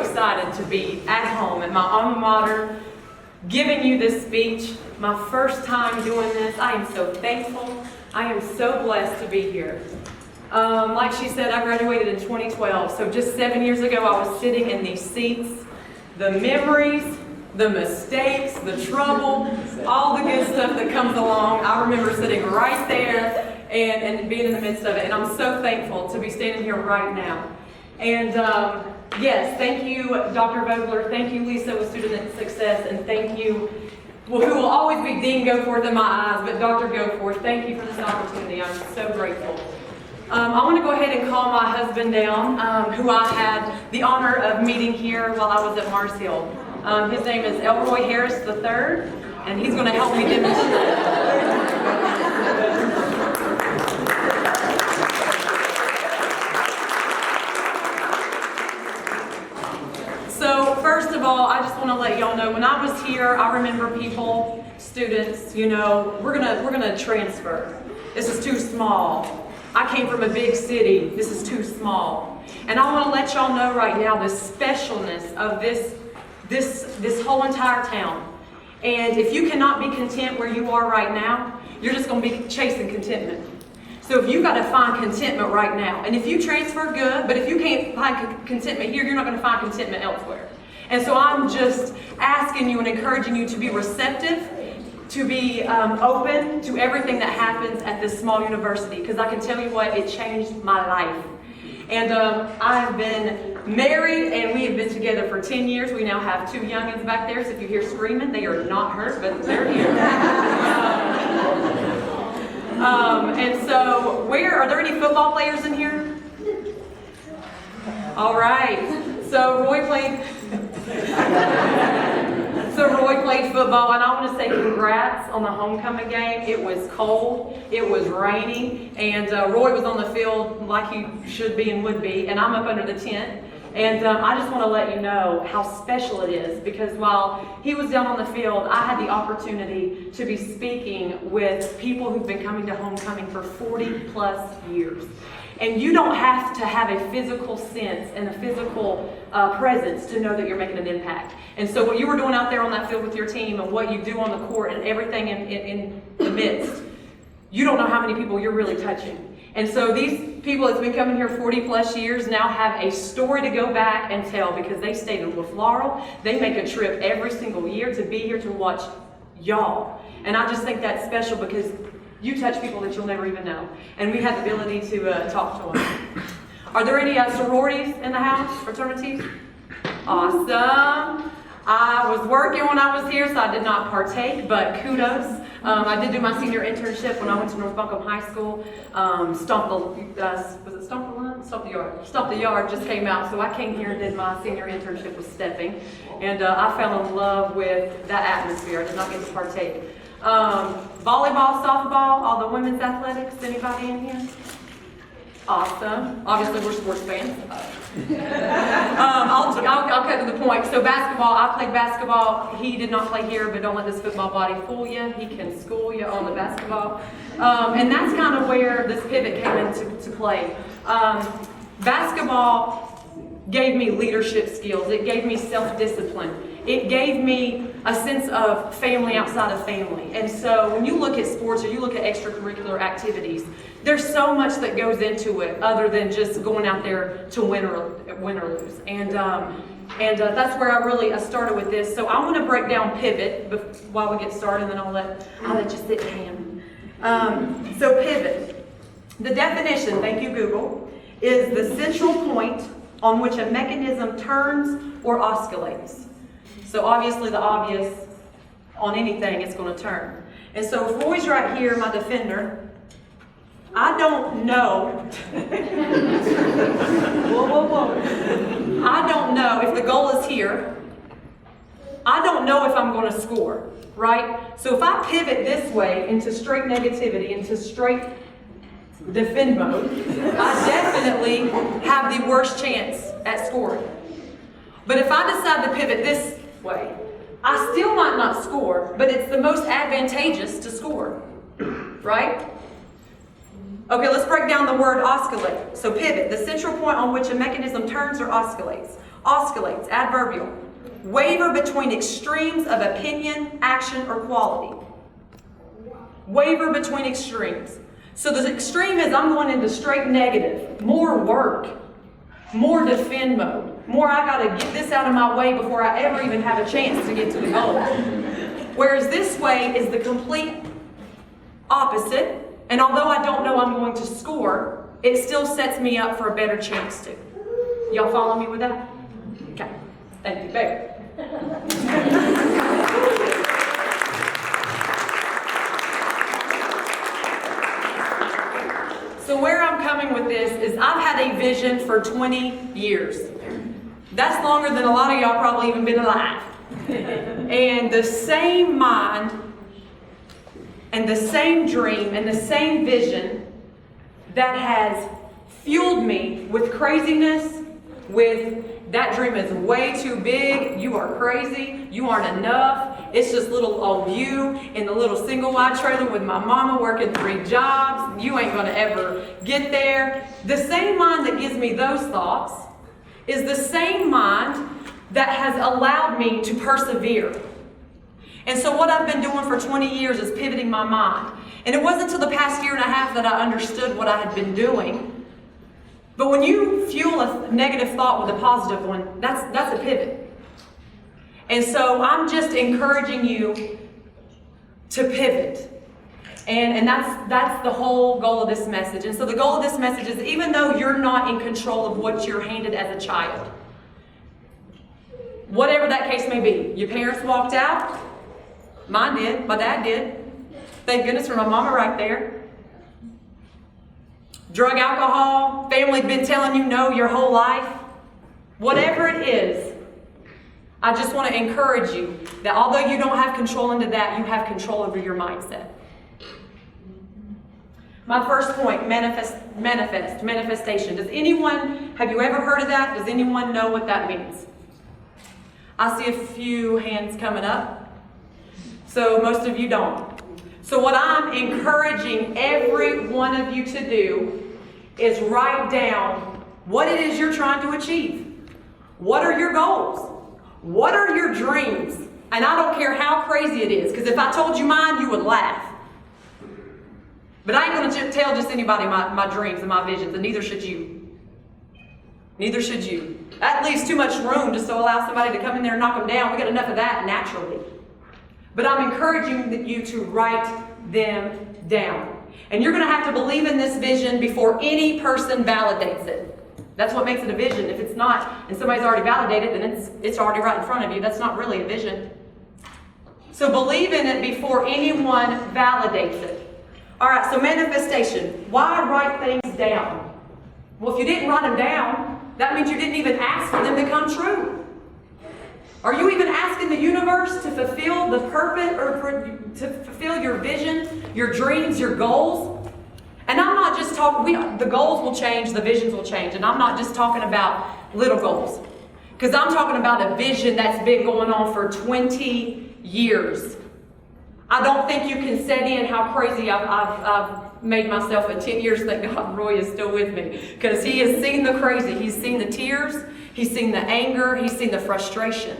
excited to be at home at my alma mater, giving you this speech. My first time doing this. I am so thankful. I am so blessed to be here. Like she said, I graduated in 2012, so just 7 years ago I was sitting in these seats. The memories, the mistakes, the trouble, all the good stuff that comes along, I remember sitting right there and being in the midst of it. And I'm so thankful to be standing here right now. And yes, thank you, Dr. Vogler. Thank you, Lisa, with Student Success. And thank you, well, who will always be Dean Goforth in my eyes, but Dr. Goforth, thank you for this opportunity. I'm so grateful. I want to go ahead and call my husband down, who I had the honor of meeting here while I was at Mars Hill. His name is Elroy Harris III, and he's going to help me demonstrate. So first of all, I just want to let y'all know, when I was here, I remember people, students, you know, we're gonna transfer. This is too small. I came from a big city. This is too small. And I want to let y'all know right now the specialness of this whole entire town. And if you cannot be content where you are right now, you're just going to be chasing contentment. So if you got to find contentment right now, and if you transfer, good, but if you can't find contentment here, you're not going to find contentment elsewhere. And so I'm just asking you and encouraging you to be receptive, to be open to everything that happens at this small university, because I can tell you what, it changed my life. And I've been married, and we have been together for 10 years. We now have 2 youngins back there, so if you hear screaming, they are not hurt, but they're here. And so, are there any football players in here? All right. So Roy played football, and I want to say congrats on the homecoming game. It was cold, it was rainy, and Roy was on the field like he should be and would be, and I'm up under the tent. And I just want to let you know how special it is, because while he was down on the field, I had the opportunity to be speaking with people who've been coming to homecoming for 40 plus years. And you don't have to have a physical sense and a physical presence to know that you're making an impact. And so what you were doing out there on that field with your team, and what you do on the court, and everything in the midst, you don't know how many people you're really touching. And so these people that's been coming here 40 plus years now have a story to go back and tell, because they stayed in Wolf Laurel. They make a trip every single year to be here to watch y'all. And I just think that's special, because you touch people that you'll never even know. And we have the ability to talk to them. Are there any sororities in the house? Fraternities? Awesome. I was working when I was here, so I did not partake, but kudos. I did do my senior internship when I went to North Buncombe High School. Stomp the Yard? Stomp the Yard just came out, so I came here and did my senior internship with Stepping. And I fell in love with that atmosphere. I did not get to partake. Volleyball, softball, all the women's athletics, anybody in here? Awesome. Obviously, we're sports fans. I'll cut to the point. So basketball, I played basketball. He did not play here, but don't let this football body fool you. He can school you on the basketball. And that's kind of where this pivot came into play. Basketball gave me leadership skills. It gave me self-discipline. It gave me a sense of family outside of family. And so when you look at sports, or you look at extracurricular activities, there's so much that goes into it other than just going out there to win or lose. And that's where I started with this. So I want to break down pivot while we get started, and then I'll let you sit down. So pivot. The definition, thank you Google, is the central point on which a mechanism turns or oscillates. So obviously the obvious, on anything it's going to turn. And so if Roy's right here, my defender, I don't know. Whoa. I don't know if the goal is here. I don't know if I'm going to score, right? So if I pivot this way into straight negativity, into straight defend mode, I definitely have the worst chance at scoring. But if I decide to pivot this way, I still might not score, but it's the most advantageous to score, right? Okay, let's break down the word oscillate. So pivot, the central point on which a mechanism turns or oscillates. Oscillates, adverbial. Waver between extremes of opinion, action, or quality. Waver between extremes. So the extreme is I'm going into straight negative, more work, more defend mode, more I got to get this out of my way before I ever even have a chance to get to the goal. Whereas this way is the complete opposite, and although I don't know I'm going to score, it still sets me up for a better chance to. Y'all follow me with that? Okay. Thank you, babe. So where I'm coming with this is I've had a vision for 20 years. That's longer than a lot of y'all probably even been alive. And the same mind and the same dream and the same vision that has fueled me with craziness, with that dream is way too big, you are crazy, you aren't enough, it's just little old you in the little single wide trailer with my mama working 3 jobs, you ain't gonna ever get there. The same mind that gives me those thoughts is the same mind that has allowed me to persevere. And so what I've been doing for 20 years is pivoting my mind. And it wasn't until the past year and a half that I understood what I had been doing. But when you fuel a negative thought with a positive one, that's a pivot. And so I'm just encouraging you to pivot. And that's the whole goal of this message. And so the goal of this message is even though you're not in control of what you're handed as a child, whatever that case may be, your parents walked out, mine did, my dad did. Thank goodness for my mama right there. Drug, alcohol, family been telling you no your whole life. Whatever it is, I just want to encourage you that although you don't have control into that, you have control over your mindset. My first point, manifestation. Have you ever heard of that? Does anyone know what that means? I see a few hands coming up. So most of you don't. So what I'm encouraging every one of you to do is write down what it is you're trying to achieve. What are your goals? What are your dreams? And I don't care how crazy it is, because if I told you mine, you would laugh. But I ain't going to tell just anybody my dreams and my visions, and neither should you. Neither should you. That leaves too much room just to allow somebody to come in there and knock them down. We got enough of that naturally. But I'm encouraging you to write them down. And you're going to have to believe in this vision before any person validates it. That's what makes it a vision. If it's not, and somebody's already validated, then it's already right in front of you. That's not really a vision. So believe in it before anyone validates it. All right, so manifestation. Why write things down? Well, if you didn't write them down, that means you didn't even ask for them to come true. Are you even asking the universe to fulfill the purpose or to fulfill your vision, your dreams, your goals? And I'm not just talking, the goals will change, the visions will change. And I'm not just talking about little goals. Because I'm talking about a vision that's been going on for 20 years. I don't think you can set in how crazy I've made myself in 10 years. Thank God Roy is still with me. Because he has seen the crazy. He's seen the tears. He's seen the anger. He's seen the frustration.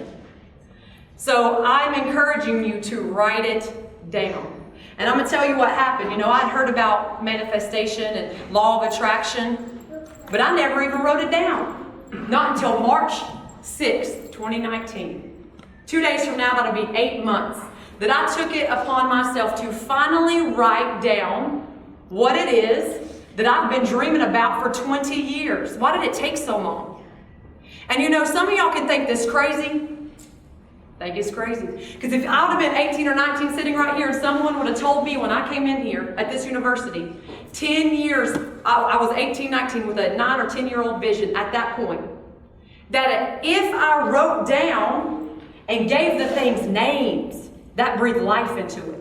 So I'm encouraging you to write it down. And I'm going to tell you what happened. You know, I'd heard about manifestation and law of attraction, but I never even wrote it down. Not until March 6th, 2019. 2 days from now, that'll be 8 months, that I took it upon myself to finally write down what it is that I've been dreaming about for 20 years. Why did it take so long? And you know, some of y'all can think this crazy. Think it's crazy. Because if I would have been 18 or 19 sitting right here and someone would have told me when I came in here at this university, 10 years, I was 18, 19 with a 9 or 10-year-old vision at that point, that if I wrote down and gave the things names, that breathed life into it.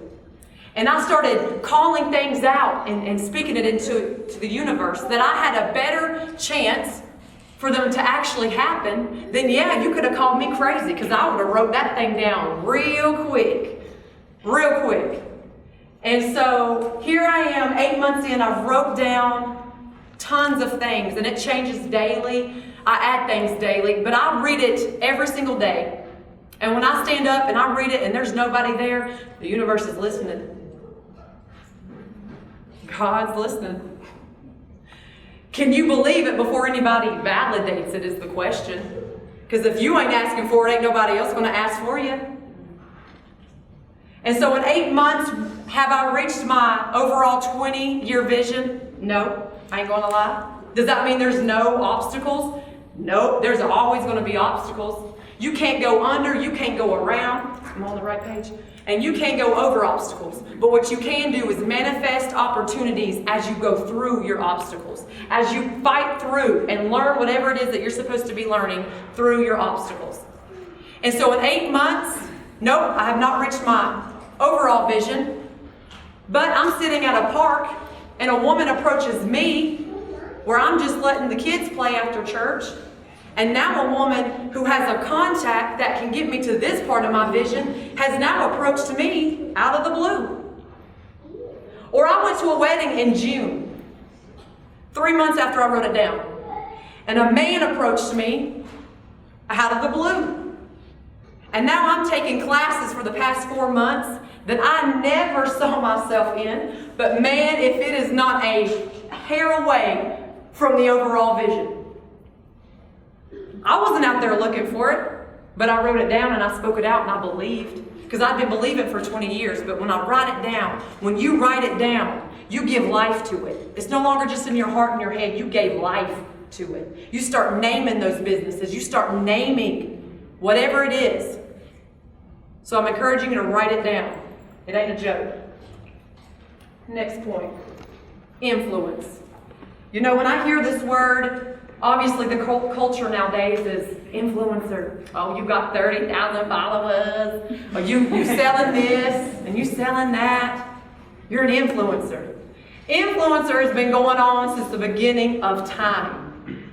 And I started calling things out and speaking it into the universe, that I had a better chance for them to actually happen, then yeah, you could have called me crazy, because I would have wrote that thing down real quick. And so here I am, 8 months in, I've wrote down tons of things, and it changes daily. I add things daily, but I read it every single day. And when I stand up and I read it and there's nobody there, the universe is listening. God's listening. Can you believe it before anybody validates it is the question. Because if you ain't asking for it, ain't nobody else going to ask for you. And so in 8 months, have I reached my overall 20-year vision? No, I ain't going to lie. Does that mean there's no obstacles? No, there's always going to be obstacles. You can't go under, you can't go around. I'm on the right page. And you can't go over obstacles. But what you can do is manifest opportunities as you go through your obstacles. As you fight through and learn whatever it is that you're supposed to be learning through your obstacles. And so in 8 months, nope, I have not reached my overall vision. But I'm sitting at a park and a woman approaches me where I'm just letting the kids play after church. And now a woman who has a contact that can get me to this part of my vision has now approached me out of the blue. Or I went to a wedding in June, 3 months after I wrote it down. And a man approached me out of the blue. And now I'm taking classes for the past 4 months that I never saw myself in. But man, if it is not a hair away from the overall vision. I wasn't out there looking for it, but I wrote it down and I spoke it out and I believed. Because I've been believing for 20 years, but when I write it down, when you write it down, you give life to it. It's no longer just in your heart and your head, you gave life to it. You start naming those businesses, you start naming whatever it is. So I'm encouraging you to write it down. It ain't a joke. Next point, influence. You know, when I hear this word, obviously the culture nowadays is influencer. Oh, you got 30,000 followers. Oh, you selling this and you selling that. You're an influencer. Influencer has been going on since the beginning of time.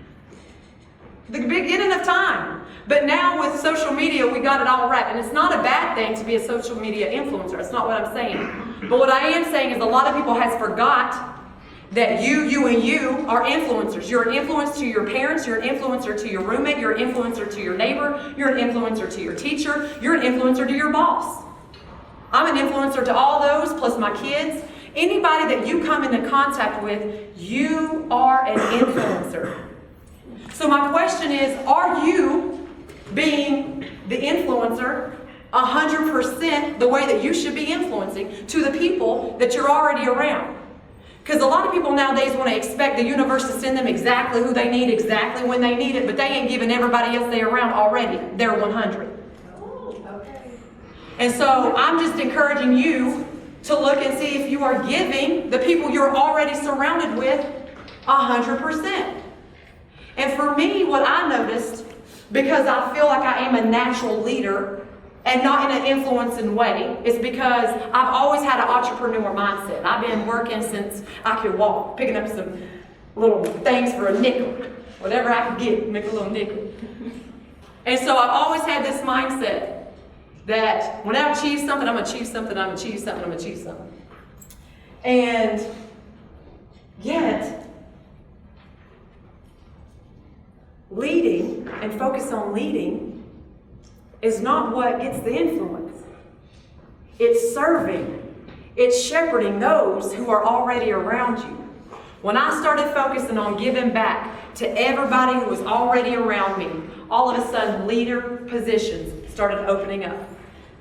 The beginning of time. But now with social media, we got it all right. And it's not a bad thing to be a social media influencer. That's not what I'm saying. But what I am saying is a lot of people has forgot that you and you are influencers. You're an influence to your parents, you're an influencer to your roommate, you're an influencer to your neighbor, you're an influencer to your teacher, you're an influencer to your boss. I'm an influencer to all those, plus my kids. Anybody that you come into contact with, you are an influencer. So my question is, are you being the influencer 100% the way that you should be influencing to the people that you're already around? Because a lot of people nowadays want to expect the universe to send them exactly who they need, exactly when they need it, but they ain't giving everybody else they're around already their 100. Okay. And so I'm just encouraging you to look and see if you are giving the people you're already surrounded with 100%. And for me, what I noticed, because I feel like I am a natural leader, and not in an influencing way, is because I've always had an entrepreneur mindset. I've been working since I could walk, picking up some little things for a nickel. Whatever I could get, make a little nickel. And so I've always had this mindset that when I achieve something, I'm going to achieve something, I'm going to achieve something, I'm going to achieve something. And yet, leading and focus on leading is not what gets the influence. It's serving. It's shepherding those who are already around you. When I started focusing on giving back to everybody who was already around me, all of a sudden leader positions started opening up.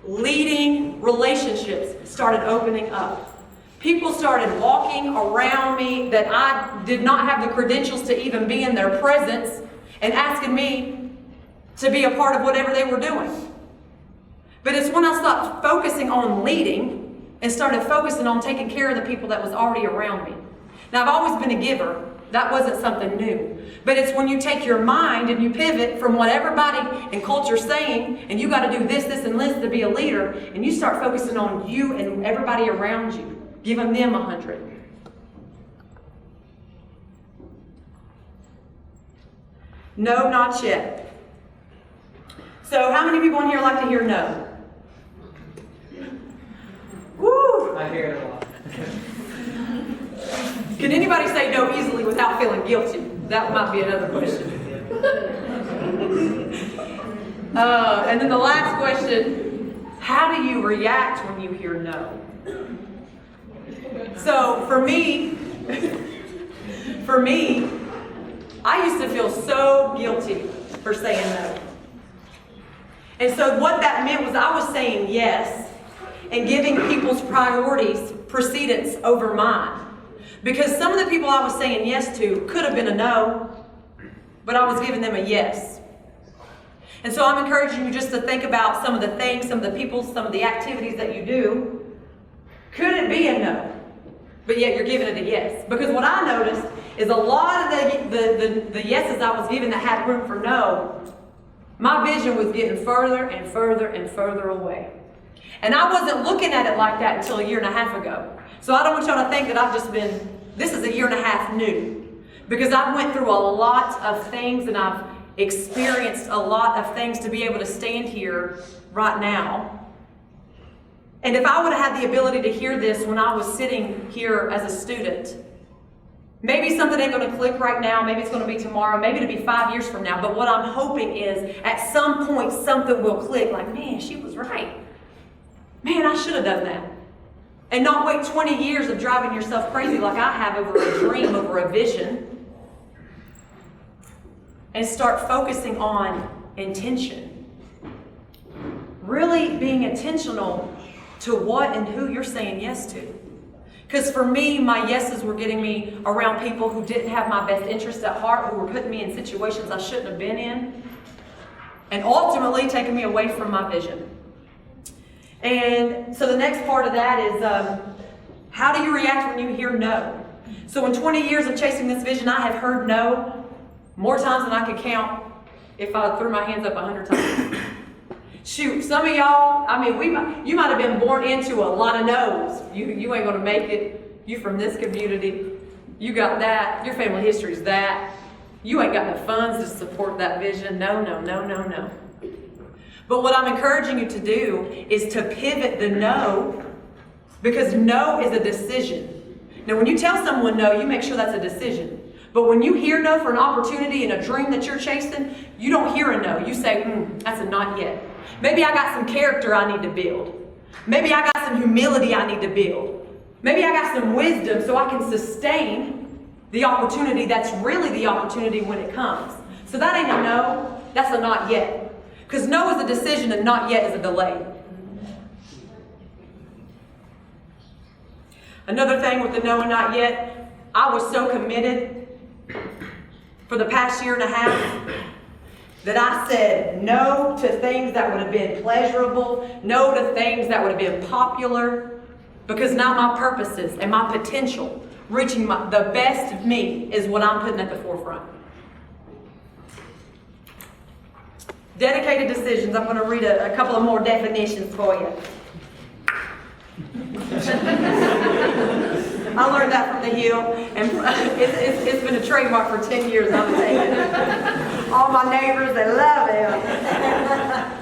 Leading relationships started opening up. People started walking around me that I did not have the credentials to even be in their presence and asking me to be a part of whatever they were doing. But it's when I stopped focusing on leading and started focusing on taking care of the people that was already around me. Now, I've always been a giver. That wasn't something new. But it's when you take your mind and you pivot from what everybody in culture's saying, and you got to do this, and this to be a leader, and you start focusing on you and everybody around you, giving them 100. No, not yet. So how many people in here like to hear no? Woo! I hear it a lot. Can anybody say no easily without feeling guilty? That might be another question. And then the last question, how do you react when you hear no? So for me, I used to feel so guilty for saying no. And so what that meant was I was saying yes and giving people's priorities precedence over mine. Because some of the people I was saying yes to could have been a no, but I was giving them a yes. And so I'm encouraging you just to think about some of the things, some of the people, some of the activities that you do. Could it be a no? But yet you're giving it a yes. Because what I noticed is a lot of the yeses I was giving that had room for no, my vision was getting further and further and further away. And I wasn't looking at it like that until a year and a half ago. So I don't want y'all to think that I've just been, this is a year and a half new. Because I've went through a lot of things and I've experienced a lot of things to be able to stand here right now. And if I would have had the ability to hear this when I was sitting here as a student, maybe something ain't going to click right now, maybe it's going to be tomorrow, maybe it'll be 5 years from now, but what I'm hoping is at some point something will click, like, man, she was right. Man, I should have done that. And not wait 20 years of driving yourself crazy like I have over a dream, over a vision. And start focusing on intention. Really being intentional to what and who you're saying yes to. Because for me, my yeses were getting me around people who didn't have my best interests at heart, who were putting me in situations I shouldn't have been in, and ultimately taking me away from my vision. And so the next part of that is, how do you react when you hear no? So in 20 years of chasing this vision, I have heard no more times than I could count if I threw my hands up 100 times. Shoot, some of y'all, I mean, you might have been born into a lot of no's. You ain't gonna make it. You from this community. You got that. Your family history's that. You ain't got the funds to support that vision. No. But what I'm encouraging you to do is to pivot the no, because no is a decision. Now, when you tell someone no, you make sure that's a decision. But when you hear no for an opportunity and a dream that you're chasing, you don't hear a no. You say, that's a not yet. Maybe I got some character I need to build. Maybe I got some humility I need to build. Maybe I got some wisdom so I can sustain the opportunity that's really the opportunity when it comes. So that ain't a no, that's a not yet. Because no is a decision and not yet is a delay. Another thing with the no and not yet, I was so committed for the past year and a half that I said no to things that would have been pleasurable, no to things that would have been popular, because now my purposes and my potential, reaching the best of me, is what I'm putting at the forefront. Dedicated decisions. I'm going to read a couple of more definitions for you. I learned that from the Hill, and it's been a trademark for 10 years. I'm saying it. All my neighbors, they love it.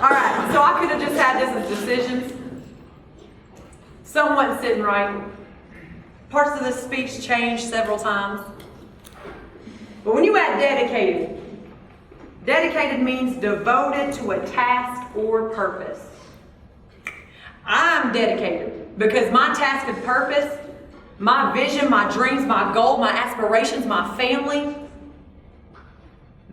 All right, so I could have just had this as decisions. Some wasn't sitting right. Parts of this speech changed several times. But when you add dedicated, dedicated means devoted to a task or purpose. I'm dedicated because my task and purpose, my vision, my dreams, my goal, my aspirations, my family,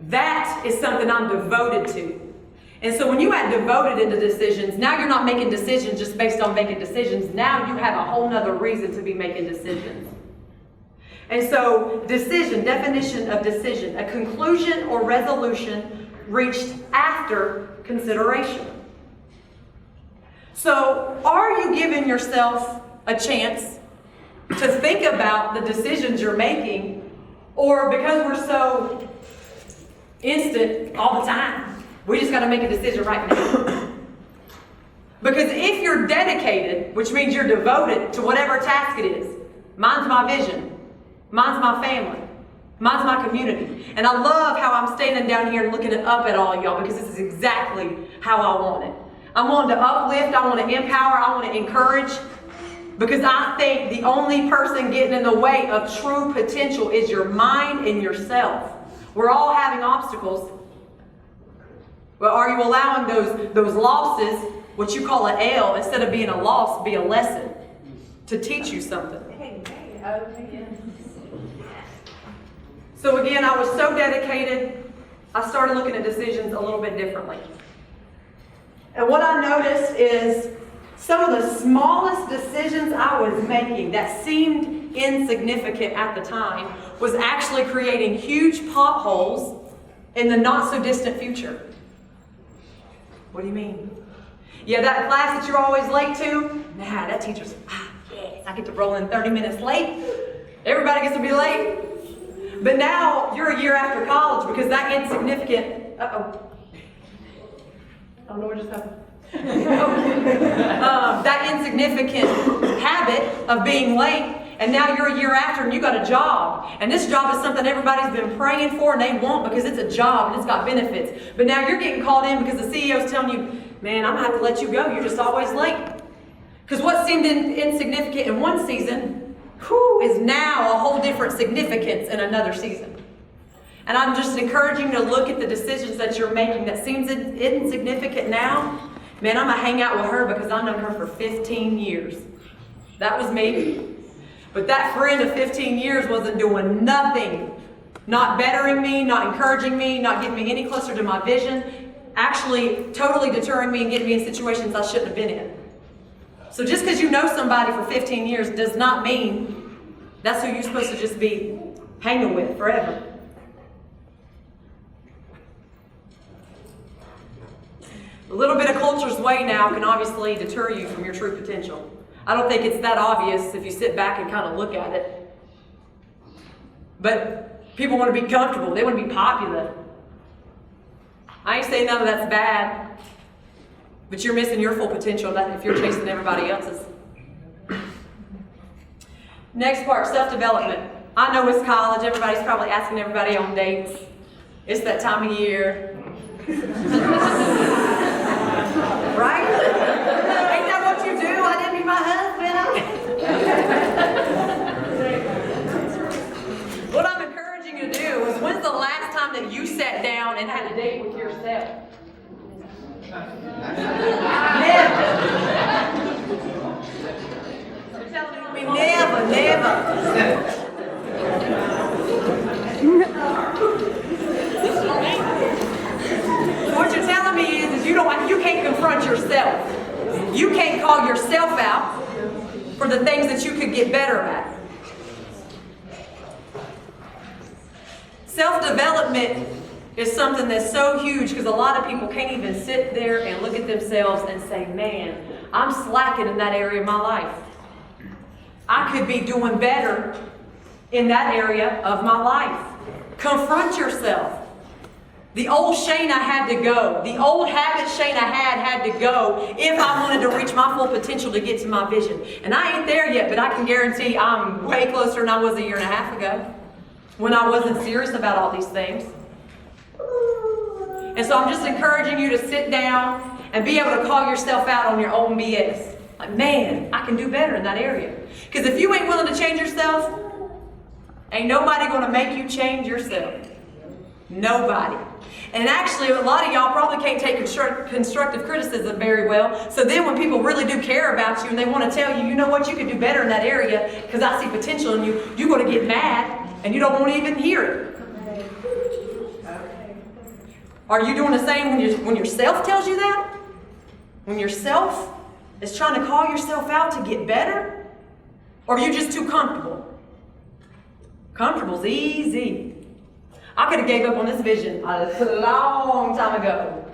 that is something I'm devoted to. And so when you add devoted into decisions, now you're not making decisions just based on making decisions. Now you have a whole nother reason to be making decisions. And so decision, definition of decision, a conclusion or resolution reached after consideration. So are you giving yourself a chance to think about the decisions you're making, or because we're so instant all the time, we just got to make a decision right now? Because if you're dedicated, which means you're devoted to whatever task it is, mine's my vision, mine's my family, mine's my community. And I love how I'm standing down here and looking up at all y'all, because this is exactly how I want it. I want to uplift, I want to empower, I want to encourage, because I think the only person getting in the way of true potential is your mind and yourself. We're all having obstacles, But are you allowing those losses, what you call an L, instead of being a loss, be a lesson to teach you something? So again, I was so dedicated, I started looking at decisions a little bit differently. And what I noticed is some of the smallest decisions I was making that seemed insignificant at the time was actually creating huge potholes in the not so distant future. What do you mean? Yeah, that class that you're always late to? Nah, that teacher's, yes, I get to roll in 30 minutes late. Everybody gets to be late. But now you're a year after college because that insignificant, I don't know what just happened. That insignificant habit of being late, and now you're a year after and you got a job. And this job is something everybody's been praying for and they want because it's a job and it's got benefits. But now you're getting called in because the CEO's telling you, man, I'm going to have to let you go. You're just always late. Because what seemed insignificant in one season is now a whole different significance in another season. And I'm just encouraging you to look at the decisions that you're making that seems insignificant now. Man, I'm going to hang out with her because I've known her for 15 years. That was me. But that friend of 15 years wasn't doing nothing. Not bettering me, not encouraging me, not getting me any closer to my vision. Actually, totally deterring me and getting me in situations I shouldn't have been in. So just because you know somebody for 15 years does not mean that's who you're supposed to just be hanging with forever. A little bit of culture's way now can obviously deter you from your true potential. I don't think it's that obvious if you sit back and kind of look at it. But people want to be comfortable. They want to be popular. I ain't saying none of that's bad, but you're missing your full potential if you're chasing everybody else's. Next part, self-development. I know it's college. Everybody's probably asking everybody on dates. It's that time of year. Right? Ain't that what you do? I didn't meet my husband. What I'm encouraging you to do is, when's the last time that you sat down and had a date with yourself? Never. You're telling me never. What you're telling me is you can't confront yourself. You can't call yourself out for the things that you could get better at. Self-development is something that's so huge because a lot of people can't even sit there and look at themselves and say, man, I'm slacking in that area of my life. I could be doing better in that area of my life. Confront yourself. The old Shana had to go. The old habit Shana had to go if I wanted to reach my full potential to get to my vision. And I ain't there yet, but I can guarantee I'm way closer than I was a year and a half ago when I wasn't serious about all these things. And so I'm just encouraging you to sit down and be able to call yourself out on your own BS. Like, man, I can do better in that area. Because if you ain't willing to change yourself, ain't nobody going to make you change yourself. Nobody. And actually, a lot of y'all probably can't take constructive criticism very well. So then when people really do care about you and they want to tell you, you know what, you could do better in that area because I see potential in you, you're going to get mad and you don't want to even hear it. Are you doing the same when yourself tells you that? When yourself is trying to call yourself out to get better? Or are you just too comfortable? Comfortable's easy. I could have gave up on this vision a long time ago.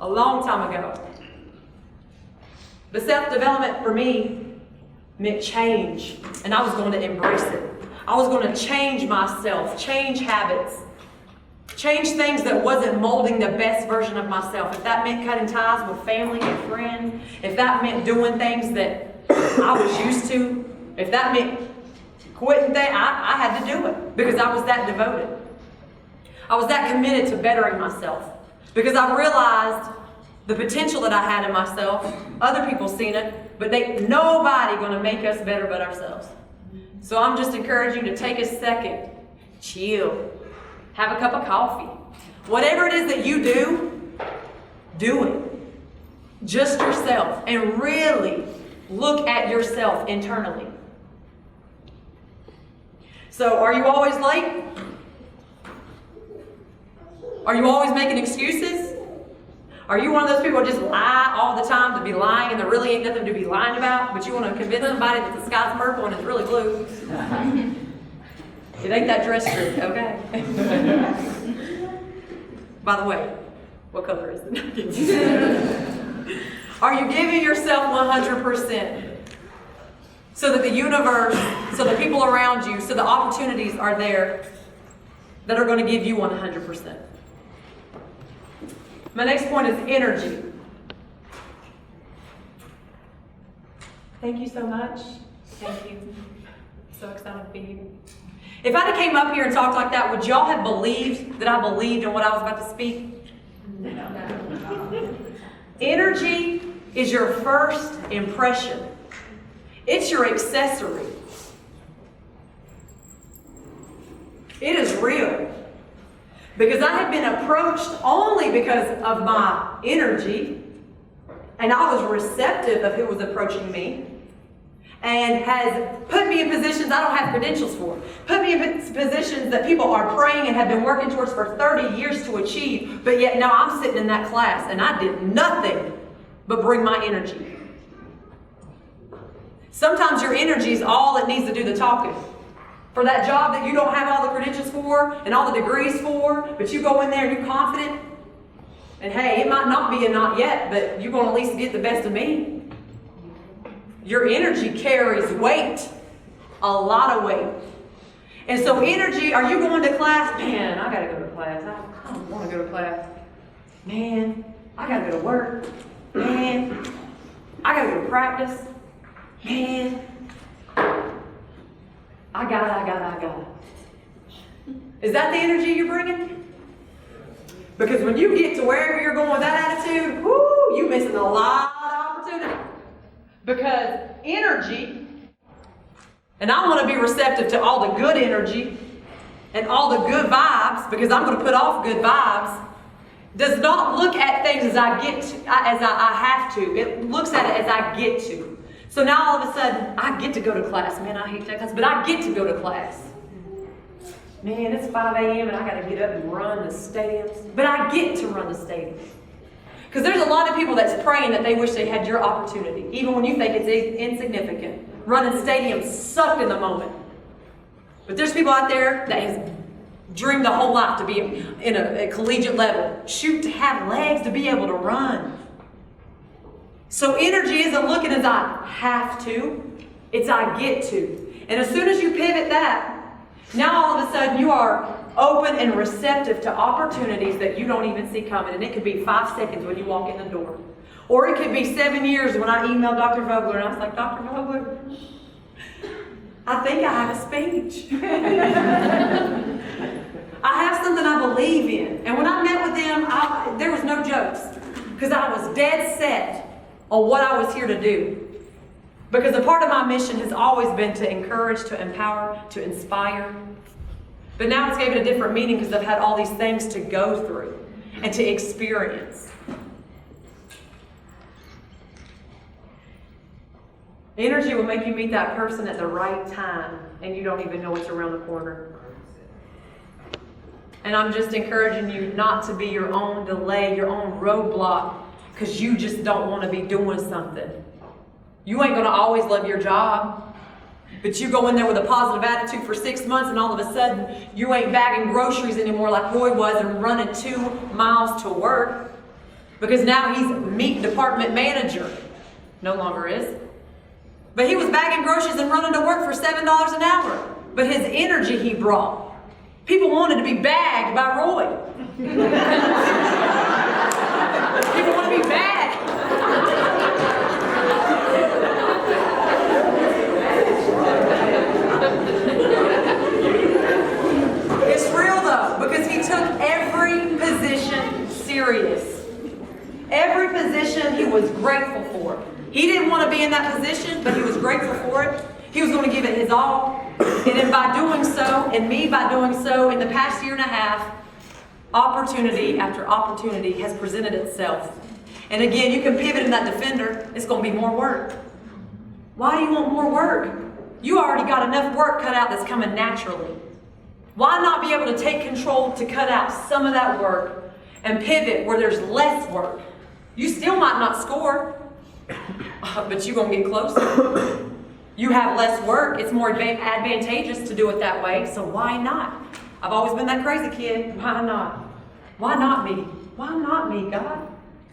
A long time ago. But self-development for me meant change. And I was going to embrace it. I was going to change myself, change habits, change things that wasn't molding the best version of myself. If that meant cutting ties with family and friends, if that meant doing things that I was used to, if that meant quitting things, I had to do it because I was that devoted. I was that committed to bettering myself because I realized the potential that I had in myself. Other people seen it, but nobody going to make us better but ourselves. So I'm just encouraging you to take a second, chill, have a cup of coffee, Whatever it is that you do it. Just yourself. And really look at yourself internally. So, are you always late? Are you always making excuses? Are you one of those people who just lie all the time to be lying and there really ain't nothing to be lying about, but you want to convince somebody that the sky's purple and it's really blue? It ain't that dress trick, okay? By the way, what color is it? Are you giving yourself 100%? So that the universe, so the people around you, so the opportunities are there that are going to give you 100%. My next point is energy. Thank you so much. Thank you. So excited to be here. If I'd have came up here and talked like that, would y'all have believed that I believed in what I was about to speak? No. Energy is your first impression. It's your accessory. It is real. Because I had been approached only because of my energy, and I was receptive of who was approaching me, and has put me in positions I don't have credentials for. Put me in positions that people are praying and have been working towards for 30 years to achieve, but yet now I'm sitting in that class and I did nothing but bring my energy. Sometimes your energy is all that needs to do the talking. For that job that you don't have all the credentials for and all the degrees for, but you go in there and you're confident, and hey, it might not be a not yet, but you're going to at least get the best of me. Your energy carries weight, a lot of weight. And so energy, are you going to class? Man, I got to go to class. I don't want to go to class. Man, I got to go to work. Man, I got to go to practice. Man, I got it. Is that the energy you're bringing? Because when you get to wherever you're going with that attitude, whoo, you're missing a lot of opportunity. Because energy, and I want to be receptive to all the good energy and all the good vibes, because I'm going to put off good vibes, does not look at things as I have to. It looks at it as I get to. So now all of a sudden, I get to go to class. Man, I hate that class, but I get to go to class. Man, it's 5 a.m. and I got to get up and run the stadiums. But I get to run the stadiums. Because there's a lot of people that's praying that they wish they had your opportunity, even when you think it's insignificant. Running stadiums sucked in the moment. But there's people out there that has dreamed their whole life to be in a collegiate level. Shoot, to have legs, to be able to run. So energy isn't looking as I have to, it's I get to. And as soon as you pivot that, now all of a sudden you are open and receptive to opportunities that you don't even see coming. And it could be 5 seconds when you walk in the door. Or it could be 7 years when I emailed Dr. Vogler and I was like, Dr. Vogler, I think I have a speech. I have something I believe in. And when I met with them, there was no jokes. Because I was dead set on what I was here to do. Because a part of my mission has always been to encourage, to empower, to inspire. But now it's given a different meaning because I've had all these things to go through and to experience. Energy will make you meet that person at the right time and you don't even know it's around the corner. And I'm just encouraging you not to be your own delay, your own roadblock, because you just don't want to be doing something. You ain't going to always love your job, but you go in there with a positive attitude for 6 months and all of a sudden you ain't bagging groceries anymore like Roy was and running 2 miles to work because now he's meat department manager. No longer is. But he was bagging groceries and running to work for $7 an hour. But his energy he brought. People wanted to be bagged by Roy. People want to be bagged. It's real though, because he took every position serious. Every position he was grateful for. He didn't want to be in that position, but he was grateful for it. He was going to give it his all. And then by doing so, and me by doing so, in the past year and a half, opportunity after opportunity has presented itself. And again, you can pivot in that defender. It's going to be more work. Why do you want more work? You already got enough work cut out that's coming naturally. Why not be able to take control to cut out some of that work and pivot where there's less work? You still might not score, but you're going to get closer. You have less work. It's more advantageous to do it that way, so why not? I've always been that crazy kid. Why not? Why not me? Why not me, God?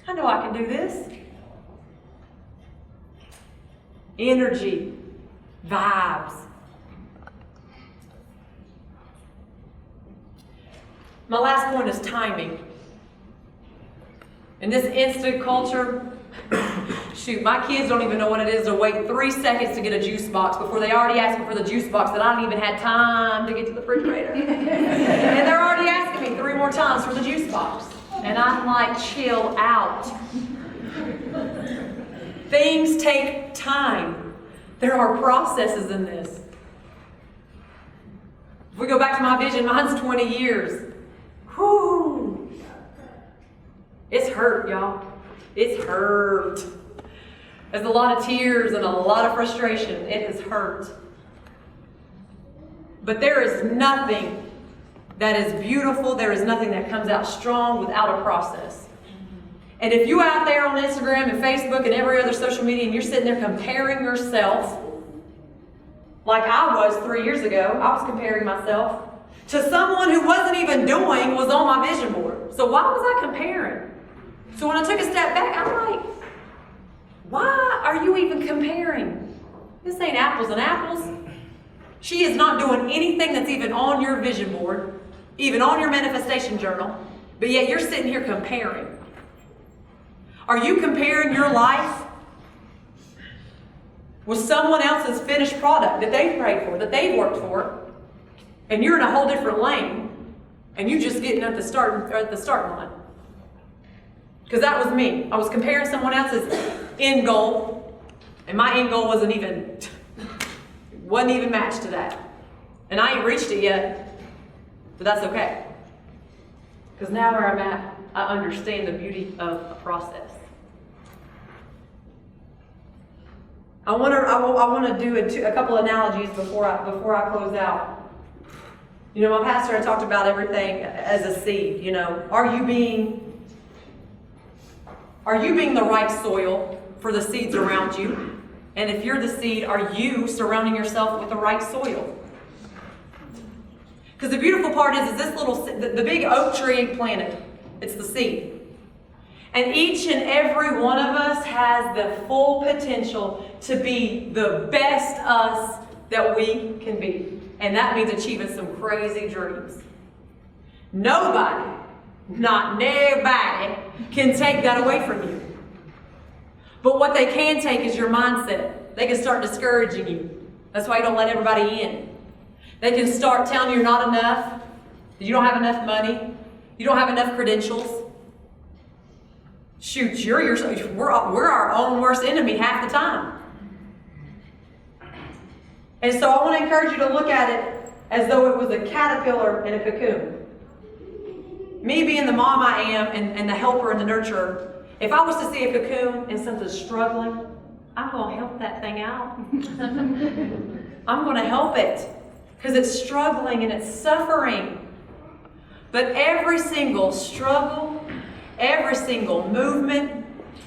I know I can do this. Energy, vibes. My last point is timing. In this instant culture, shoot, my kids don't even know what it is to wait 3 seconds to get a juice box before they already ask me for the juice box that I don't even had time to get to the refrigerator. And they're already asking me 3 more times for the juice box. And I'm like, chill out. Things take time. There are processes in this. If we go back to my vision, mine's 20 years. Whew. It's hurt, y'all. It's hurt. There's a lot of tears and a lot of frustration. It has hurt. But there is nothing that is beautiful. There is nothing that comes out strong without a process. And if you're out there on Instagram and Facebook and every other social media and you're sitting there comparing yourself, like I was 3 years ago, I was comparing myself to someone who wasn't even doing was on my vision board. So why was I comparing? So when I took a step back, I'm like, why are you even comparing? This ain't apples and apples. She is not doing anything that's even on your vision board, even on your manifestation journal, but yet you're sitting here comparing. Are you comparing your life with someone else's finished product that they've prayed for, that they've worked for, and you're in a whole different lane, and you just getting at the starting line? Because that was me. I was comparing someone else's end goal, and my end goal wasn't even matched to that. And I ain't reached it yet, but that's okay. Because now where I'm at, I understand the beauty of a process. I want to do a couple analogies before I close out. You know, my pastor had talked about everything as a seed. You know, are you being the right soil for the seeds around you? And if you're the seed, are you surrounding yourself with the right soil? Because the beautiful part is this the big oak tree planted. It's the seed. And each and every one of us has the full potential to be the best us that we can be. And that means achieving some crazy dreams. Nobody, not nobody, can take that away from you. But what they can take is your mindset. They can start discouraging you. That's why you don't let everybody in. They can start telling you you're not enough, that you don't have enough money, you don't have enough credentials. Shoot, we're our own worst enemy half the time. And so I want to encourage you to look at it as though it was a caterpillar in a cocoon. Me being the mom I am and the helper and the nurturer, if I was to see a cocoon and something's struggling, I'm going to help that thing out. I'm going to help it because it's struggling and it's suffering. But every single struggle, every single movement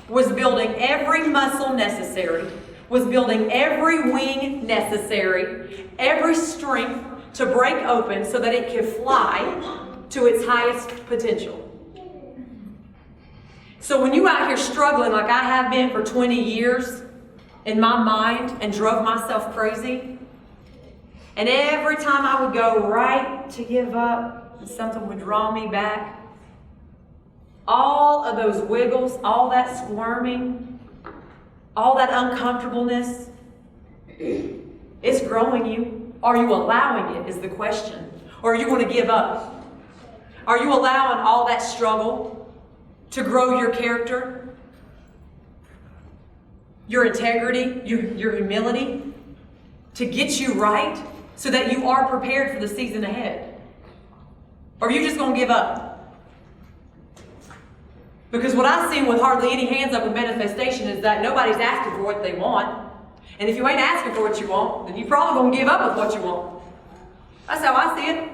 was building every muscle necessary, was building every wing necessary, every strength to break open so that it could fly to its highest potential. So when you out here struggling like I have been for 20 years in my mind and drove myself crazy, and every time I would go right to give up and something would draw me back, all of those wiggles, all that squirming, all that uncomfortableness, it's growing you. Are you allowing it is the question. Or are you going to give up? Are you allowing all that struggle to grow your character, your integrity, your humility, to get you right so that you are prepared for the season ahead? Or are you just going to give up? Because what I've seen with hardly any hands up with manifestation is that nobody's asking for what they want. And if you ain't asking for what you want, then you're probably going to give up with what you want. That's how I see it.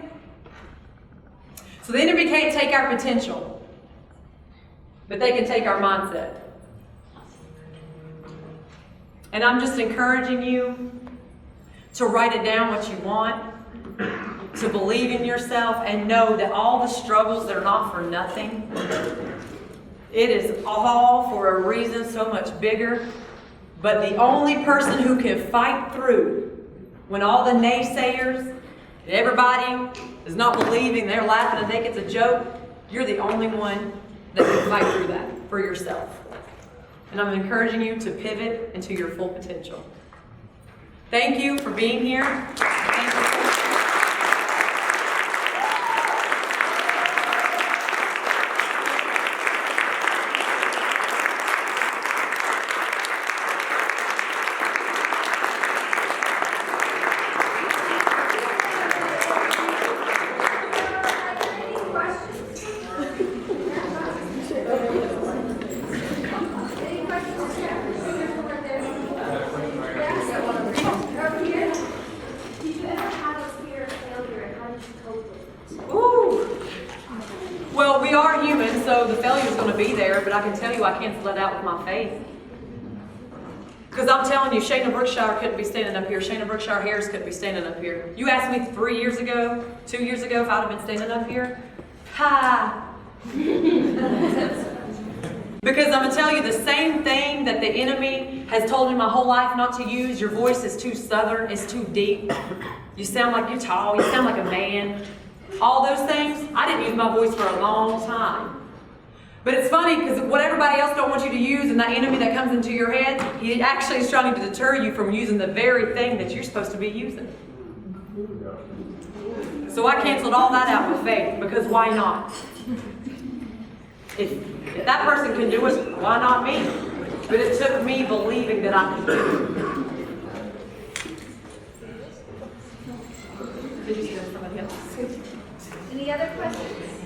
So the enemy can't take our potential, but they can take our mindset. And I'm just encouraging you to write it down what you want, to believe in yourself, and know that all the struggles, they're not for nothing. It is all for a reason so much bigger. But the only person who can fight through when all the naysayers and everybody is not believing, they're laughing and think it's a joke, you're the only one that can fight through that for yourself. And I'm encouraging you to pivot into your full potential. Thank you for being here. Thank you. Well, we are human, so the failure is going to be there, but I can tell you I cancel that out with my faith. Because I'm telling you, Shana Brookshire couldn't be standing up here. Shana Brookshire Harris couldn't be standing up here. You asked me 3 years ago, 2 years ago, if I'd have been standing up here. Ha! Because I'm going to tell you the same thing that the enemy has told me my whole life not to use. Your voice is too southern, it's too deep. You sound like you're tall, you sound like a man. All those things, I didn't use my voice for a long time. But it's funny because what everybody else don't want you to use and that enemy that comes into your head, he actually is trying to deter you from using the very thing that you're supposed to be using. So I canceled all that out with faith, because why not? If that person can do it, why not me? But it took me believing that I could do it. Did you hear somebody else? Any other questions?